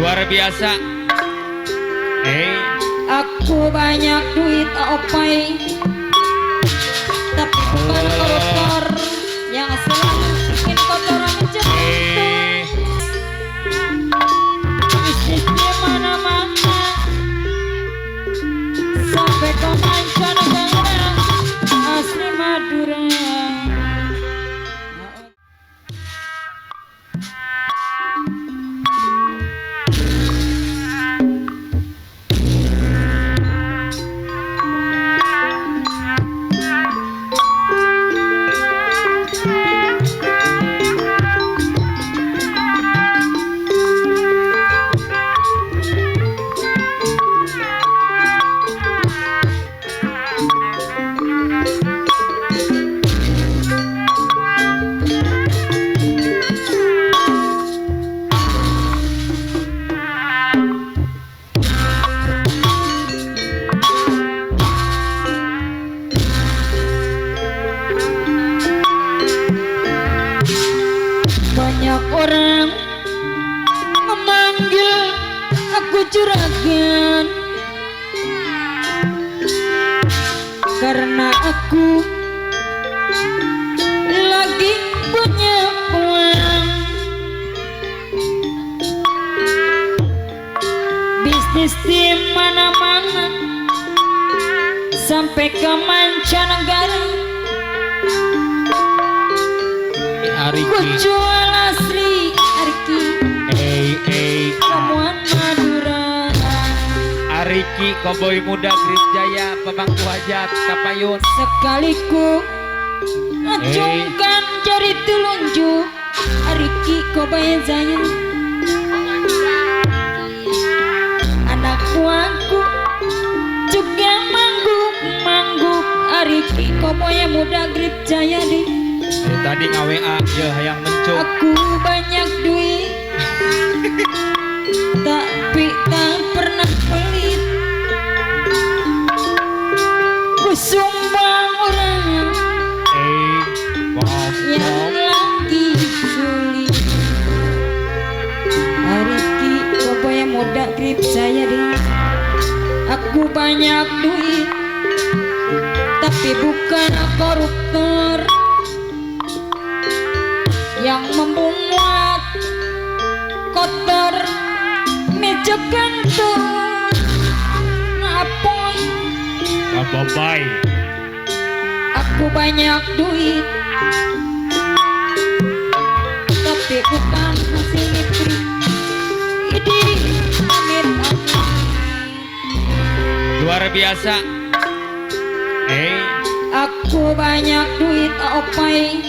Luar biasa. Aku banyak duit opai, tapi bukan koruptor yang selalu bikin kotoran jatuh. Bisnis di mana-mana sampai ke mancanegara asli Madura. Banyak orang memanggil aku juragan karena aku lagi punya uang. Bisnis di mana-mana sampai ke mancanegara. Ku jual asli Ariki, ramuan Madura. Ariki Koboi Muda Grip Jaya Pemangku Hajat Kapayun. Sekali ku acungkan jari telunjuk Ariki Koboi Jaya. Anak buahku juga mangguk-mangguk Ariki Koboi Muda Grip Jaya di. Tadi nge-WA ya hayang mencuk. Aku banyak duit tapi tak pernah pelit. Ku sumbang orang yang lagi sulit. Ariki Koboi Muda Grip Jaya deh. Aku banyak duit tapi bukan koruptor yang membuat kotor meja kantor. Apa baik? Aku banyak duit tapi bukan hasil istri. Ini amit Luar biasa. Aku banyak duit opai,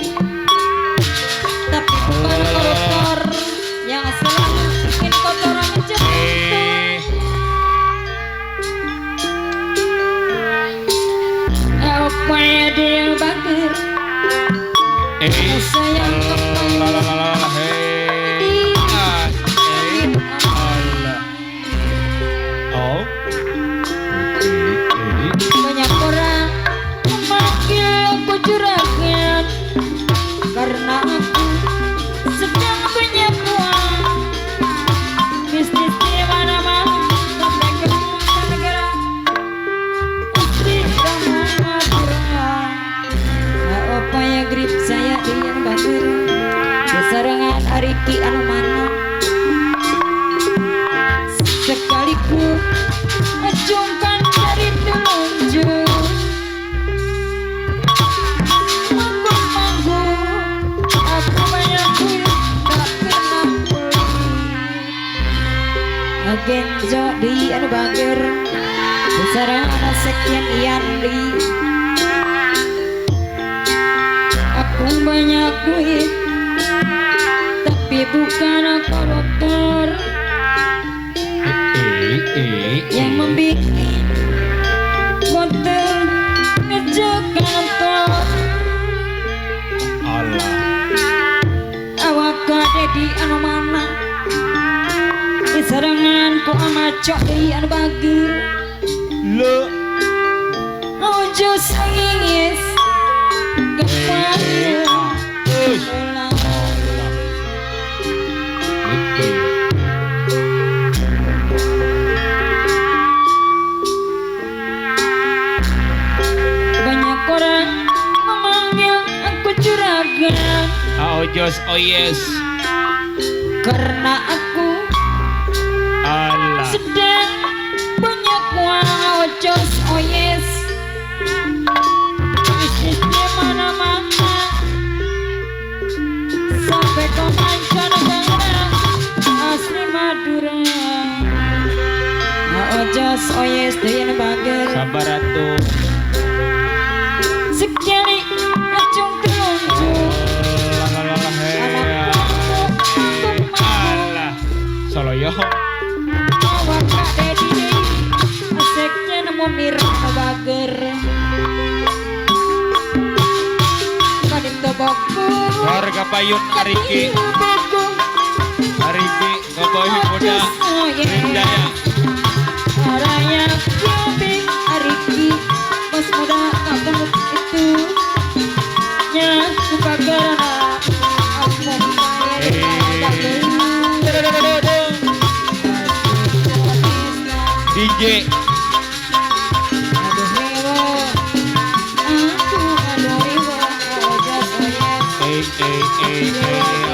tapi bukan koruptor yang selalu bikin kotoran jatuh. Opai ada yang bakar, sayang banyak orang memanggil aku juragan karena aku sedang punya uang. Bisnis di mana-mana sampai ke negara asli ramuan Madura. Apa ya grip saya yang batur besarangan Ariki anu mana. Sekali ku acungkan jari telunjuk Genjo di anu bager besaran sekian iandi. Aku banyak duit tapi bukan koruptor yang membuat kotor meja kantor. Awak kade di anu mana serangan ku amat cok di anu bager lo ojo sangis kepala Aojos oh yes. Karena aku Allah. sedang banyak uang ojos oh yes. Bisnis di mana-mana sampai ke mancanegara asli Madura. Ojos oh yes dari bager. Sabar atuh. Sekali acung telunjuk Allah. Soloyo. awak kak dedi aseknya nemu mirip bager. Kadim tobaku Warga Payun Ariki. Ariki Koboy Muda Grip Jaya. Raya Kyobi Ariki Mas muda kapan itu nya bagerana aku DJ aduh rewo aku aduh rewo oh just oh yes eh